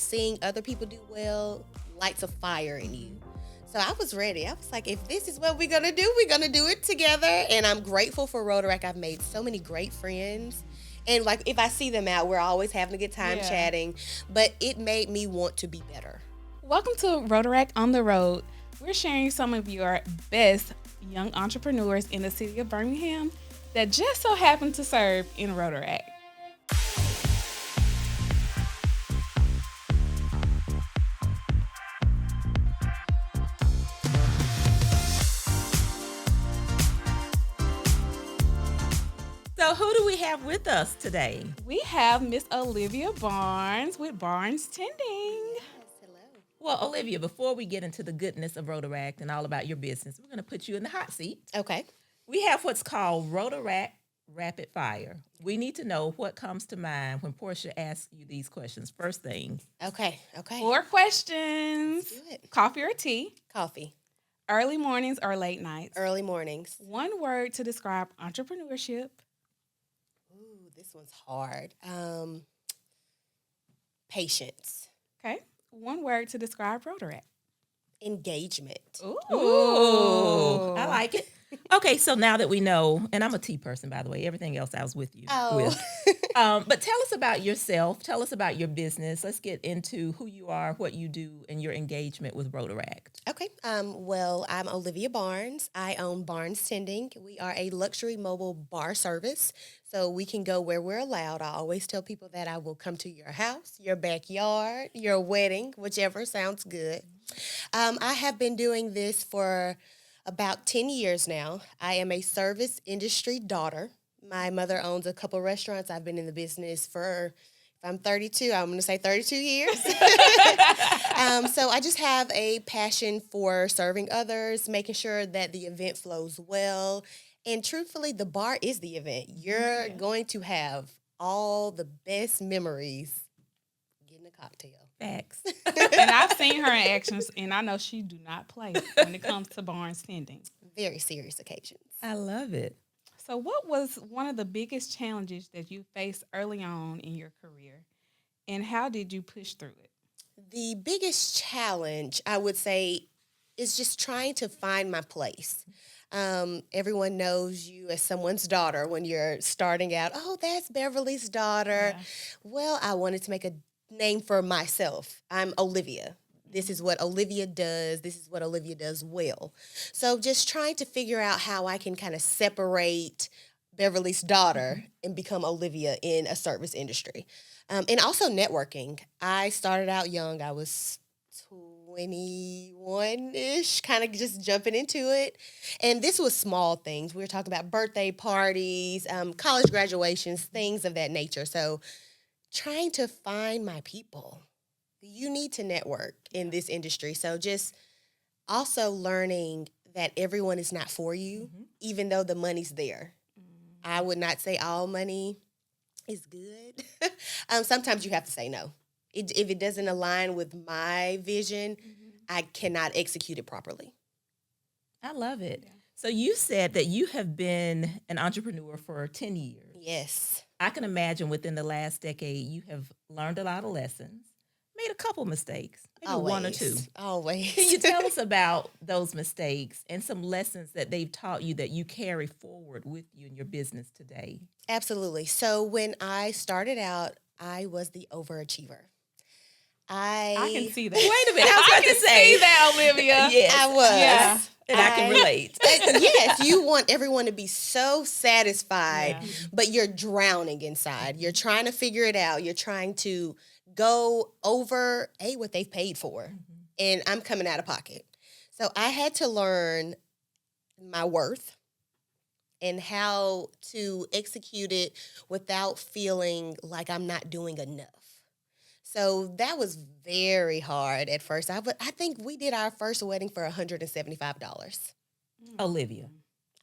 seeing other people do well lights a fire in you. So I was ready. I was like, if this is what we're going to do, we're going to do it together. And I'm grateful for Rotaract. I've made so many great friends. And like, if I see them out, we're always having a good time chatting. But it made me want to be better. Welcome to Rotaract on the Road. We're sharing some of your best young entrepreneurs in the city of Birmingham that just so happen to serve in Rotaract. So who do we have with us today? We have Miss Olivia Barnes with Barnestending. Yes, hello. Well, Olivia, before we get into the goodness of Rotaract and all about your business, we're going to put you in the hot seat. Okay. We have what's called Rotaract Rapid Fire. We need to know what comes to mind when Portia asks you these questions. First thing. Okay. 4 questions. Let's do it. Coffee or tea? Coffee. Early mornings or late nights? Early mornings. 1 word to describe entrepreneurship. Ooh, this one's hard. Patience. Okay. 1 word to describe Rotaract. Engagement. Ooh, I like it. Okay, so now that we know, and I'm a tea person, by the way, everything else I was with you with. But tell us about yourself. Tell us about your business. Let's get into who you are, what you do, and your engagement with Rotaract. Okay. Well, I'm Olivia Barnes. I own Barnestending. We are a luxury mobile bar service, so we can go where we're allowed. I always tell people that I will come to your house, your backyard, your wedding, whichever sounds good. I have been doing this for about 10 years now. I am a service industry daughter. My mother owns a couple restaurants. I've been in the business for, if I'm 32, I'm going to say 32 years. So I just have a passion for serving others, making sure that the event flows well. And truthfully, the bar is the event. You're going to have all the best memories getting a cocktail. Facts. And I've seen her in actions, and I know she do not play when it comes to Barnestending. Very serious occasions. I love it. So what was one of the biggest challenges that you faced early on in your career, and how did you push through it? The biggest challenge, I would say, is just trying to find my place. Everyone knows you as someone's daughter when you're starting out. Oh, that's Beverly's daughter. Yeah. Well, I wanted to make a name for myself. I'm Olivia. This is what Olivia does. This is what Olivia does well. So just trying to figure out how I can kind of separate Beverly's daughter and become Olivia in a service industry. And also networking. I started out young. I was 21-ish, kind of just jumping into it. And this was small things. We were talking about birthday parties, college graduations, things of that nature. So trying to find my people. You need to network in this industry. So just also learning that everyone is not for you, even though the money's there. I would not say all money is good. Sometimes you have to say no. If it doesn't align with my vision, I cannot execute it properly. I love it. Yeah. So you said that you have been an entrepreneur for 10 years. Yes. I can imagine within the last decade, you have learned a lot of lessons, made a couple mistakes, maybe Always. 1 or 2. Always. Can you tell us about those mistakes and some lessons that they've taught you that you carry forward with you in your business today? Absolutely. So when I started out, I was the overachiever. I can see that. Wait a minute. I was about to say see that, Olivia. Yes, I was. Yeah. And I can relate. Yes, you want everyone to be so satisfied, Yeah. but you're drowning inside. You're trying to figure it out. You're trying to go over what they've paid for, and I'm coming out of pocket. So I had to learn my worth and how to execute it without feeling like I'm not doing enough. So that was very hard at first. I think we did our first wedding for $175. Olivia.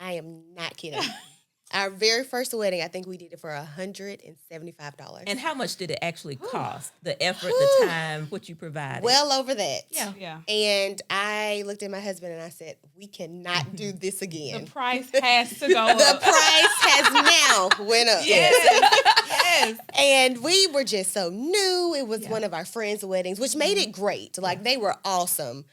I am not kidding. Our very first wedding, I think we did it for $175. And how much did it actually cost? The effort, the time, what you provided? Well over that. Yeah. And I looked at my husband and I said, we cannot do this again. The price has to go up. The price has now went up. Yes. Yes. And we were just so new. It was one of our friends' weddings, which made it great. Like, they were awesome.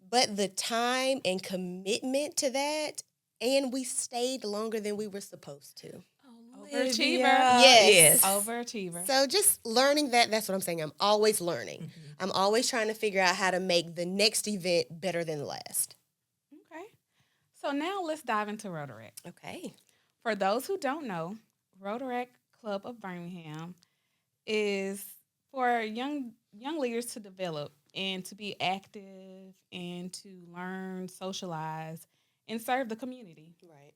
But the time and commitment to that, and we stayed longer than we were supposed to. Overachiever. Yes. Overachiever. So just learning that's what I'm saying. I'm always learning. I'm always trying to figure out how to make the next event better than the last. Okay. So now let's dive into Rotaract. Okay. For those who don't know, Rotaract Club of Birmingham is for young leaders to develop and to be active and to learn, socialize, and serve the community. Right.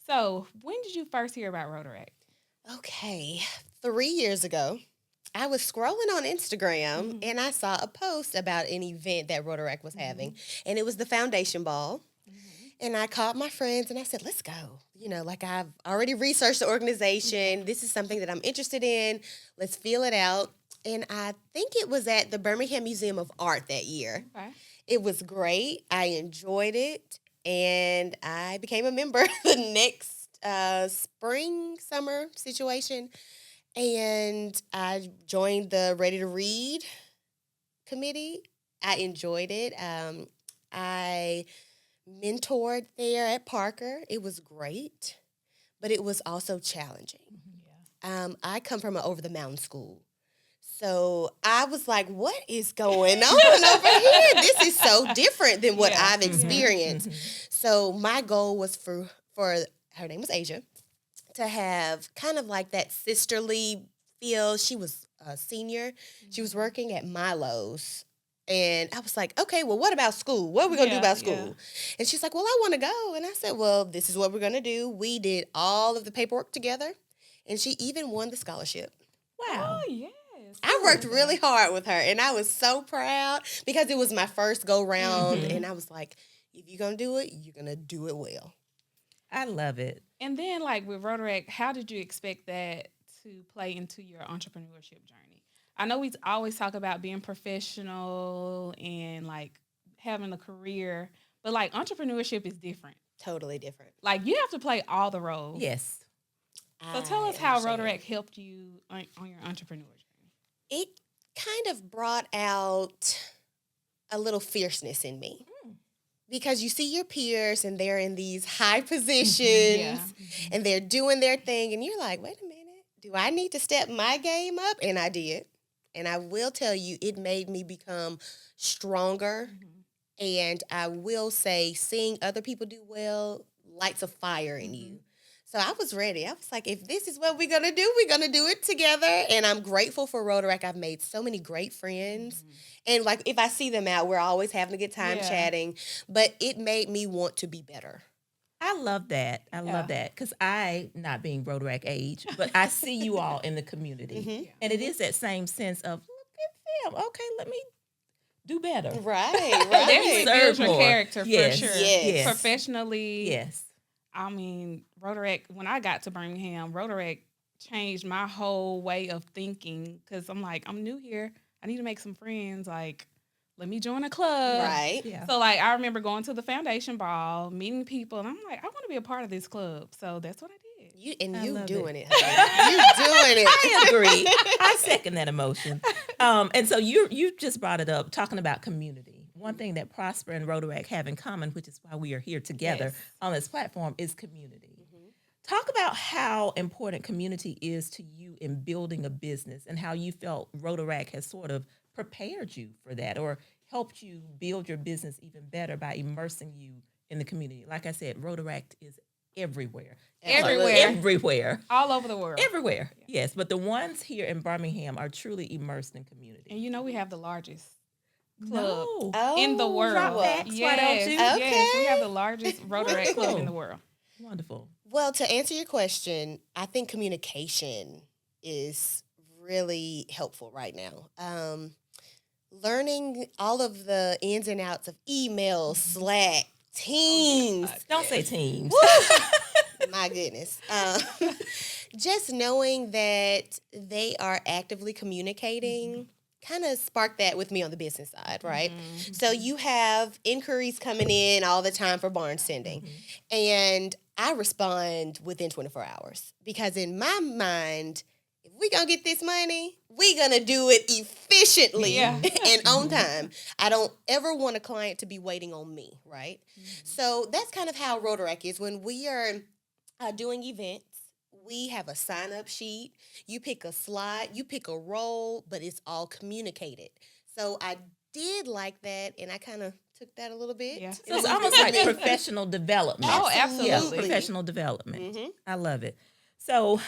So, when did you first hear about Rotaract? Okay. 3 years ago, I was scrolling on Instagram and I saw a post about an event that Rotaract was having. And it was the foundation ball. And I called my friends and I said, let's go. You know, like, I've already researched the organization. This is something that I'm interested in. Let's feel it out. And I think it was at the Birmingham Museum of Art that year. Okay. It was great. I enjoyed it. And I became a member the next summer situation. And I joined the Ready to Read committee. I enjoyed it. I mentored there at Parker. It was great, but it was also challenging. I come from an over-the-mountain school. So I was like, what is going on over here? This is so different than what I've experienced. So my goal was for her name was Asia, to have kind of like that sisterly feel. She was a senior. She was working at Milo's. And I was like, okay, well, what about school? What are we going to do about school? Yeah. And she's like, well, I want to go. And I said, well, this is what we're going to do. We did all of the paperwork together. And she even won the scholarship. Wow. Oh, yes. I worked really hard with her, and I was so proud because it was my first go-round. And I was like, if you're going to do it, you're going to do it well. I love it. And then, like, with Rotaract, how did you expect that to play into your entrepreneurship journey? I know we always talk about being professional and, like, having a career, but, like, entrepreneurship is different. Totally different. Like, you have to play all the roles. Yes. So tell us how Rotaract helped you on your entrepreneur journey. It kind of brought out a little fierceness in me. Because you see your peers and they're in these high positions and they're doing their thing. And you're like, wait a minute, do I need to step my game up? And I did. And I will tell you, it made me become stronger. And I will say, seeing other people do well lights a fire in you. So I was ready. I was like, if this is what we're going to do, we're going to do it together. And I'm grateful for Rotaract. I've made so many great friends. And, like, if I see them out, we're always having a good time chatting. But it made me want to be better. I love that. I love that. Because I, not being Rotaract age, but I see you all in the community. And it is that same sense of, look at them. Okay, let me do better. Right. Definitely builds your more. character Yes, for sure. yes. Professionally. Yes. I mean, Rotaract, when I got to Birmingham, Rotaract changed my whole way of thinking because I'm like, I'm new here. I need to make some friends. Like, let me join a club. Right. Yeah. So, like, I remember going to the foundation ball, meeting people, and I'm like, I want to be a part of this club. So that's what I did. You love doing it. it. You doing it. I agree. I second that emotion. And so you just brought it up, talking about community. One thing that Prosper and Rotaract have in common, which is why we are here together on this platform, is community. Talk about how important community is to you in building a business and how you felt Rotaract has sort of prepared you for that or helped you build your business even better by immersing you in the community. Like I said, Rotaract is everywhere. Everywhere. All over the world. Everywhere, yes. But the ones here in Birmingham are truly immersed in community. And you know we have the largest club No. in the world. Drop facts, why don't you? Yes, we have the largest Rotaract club Wonderful. in the world. Wonderful. Well, to answer your question, I think communication is really helpful right now. Learning all of the ins and outs of email, Slack, Teams. Don't say teams. My goodness. Just knowing that they are actively communicating kind of sparked that with me on the business side, right? So you have inquiries coming in all the time for barnestending. And I respond within 24 hours because in my mind, if we gonna get this money, we gonna do it efficiently and on time. I don't ever want a client to be waiting on me, right? So that's kind of how Rotaract is. When we are doing events, we have a sign-up sheet. You pick a slide, you pick a role, but it's all communicated. So I did like that, and I kind of took that a little bit. Yeah. So it's almost like professional development. Oh, absolutely. Yeah, professional development. I love it. So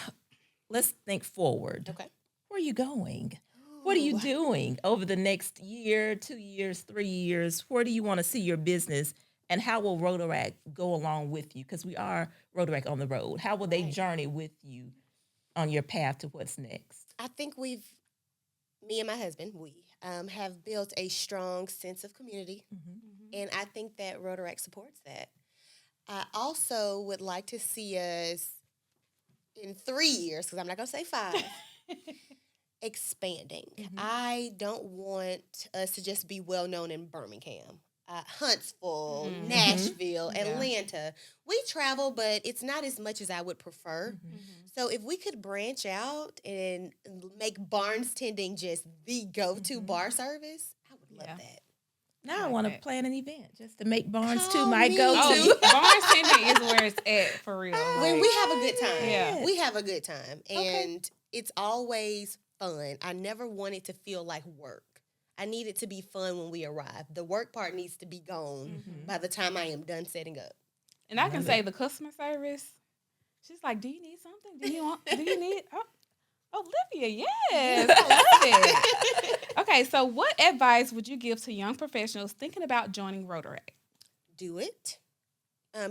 let's think forward. Okay. Where are you going? What are you doing over the next year, 2 years, 3 years? Where do you want to see your business? And how will Rotaract go along with you? Because we are Rotaract on the road. How will they journey with you on your path to what's next? I think me and my husband, have built a strong sense of community. And I think that Rotaract supports that. I also would like to see us in 3 years, because I'm not going to say 5, expanding. I don't want us to just be well known in Birmingham. Huntsville, Nashville, Atlanta. We travel, but it's not as much as I would prefer. So if we could branch out and make Barnestending just the go-to bar service, I would love that. Now I want to plan an event just to make Barnes too Call my me. go-to. Barnestending is where it's at for real. When we have a good time. Yeah. We have a good time. And it's always fun. I never want it to feel like work. I need it to be fun when we arrive. The work part needs to be gone by the time I am done setting up. And I can say the customer service, she's like, do you need something? Do you need? Oh, Olivia, yes. I love it. Okay, so what advice would you give to young professionals thinking about joining Rotaract? Do it.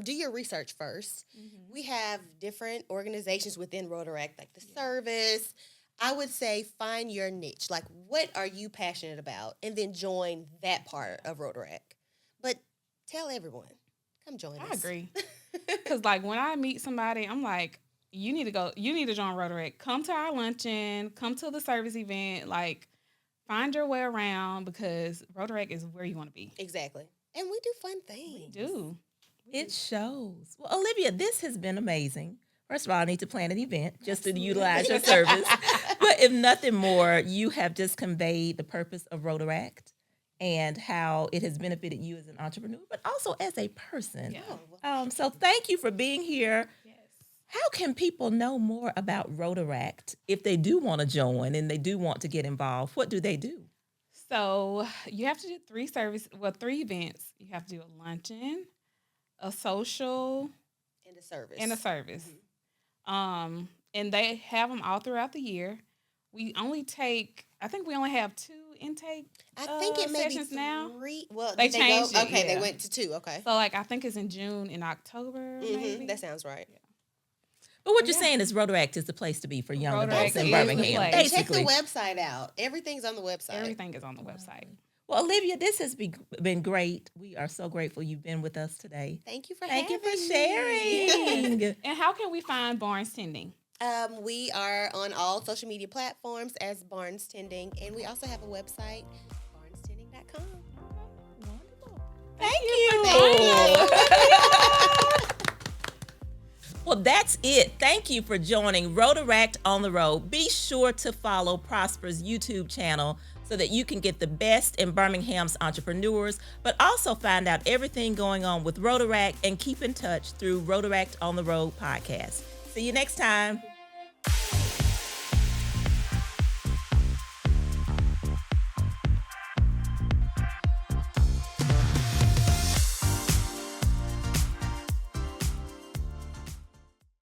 Do your research first. We have different organizations within Rotaract, like the service. I would say find your niche. Like, what are you passionate about? And then join that part of Rotaract. But tell everyone, come join us. I agree. Because, like, when I meet somebody, I'm like, you need to join Rotaract. Come to our luncheon. Come to the service event. Like, find your way around, because Rotaract is where you want to be. Exactly. And we do fun things. We do. It shows. Well, Olivia, this has been amazing. First of all, I need to plan an event just to utilize your service. But if nothing more, you have just conveyed the purpose of Rotaract and how it has benefited you as an entrepreneur, but also as a person. Yeah. So thank you for being here. Yes. How can people know more about Rotaract if they do want to join and they do want to get involved? What do they do? So you have to do 3 events. You have to do a luncheon, a social, And a service. And they have them all throughout the year. We only have 2 intake I think it may be sessions 3. now. Well, They did they changed go? it, Okay, yeah. they went to 2. Okay. So, like, I think it's in June and October, maybe. That sounds right. But what you're saying is Rotaract is the place to be for young Rotaract adults in is the Birmingham. place. And check the Basically. website out. Everything's on the website. Everything is on the website. Well, Olivia, this has been great. We are so grateful you've been with us today. Thank you for Thank you having for me. sharing. And how can we find Barnestending? We are on all social media platforms as Barnestending, and we also have a website, barnestending.com. Wonderful. Thank you. Well, that's it. Thank you for joining Rotaract on the Road. Be sure to follow Prosper's YouTube channel so that you can get the best in Birmingham's entrepreneurs, but also find out everything going on with Rotaract and keep in touch through Rotaract on the Road podcast. See you next time.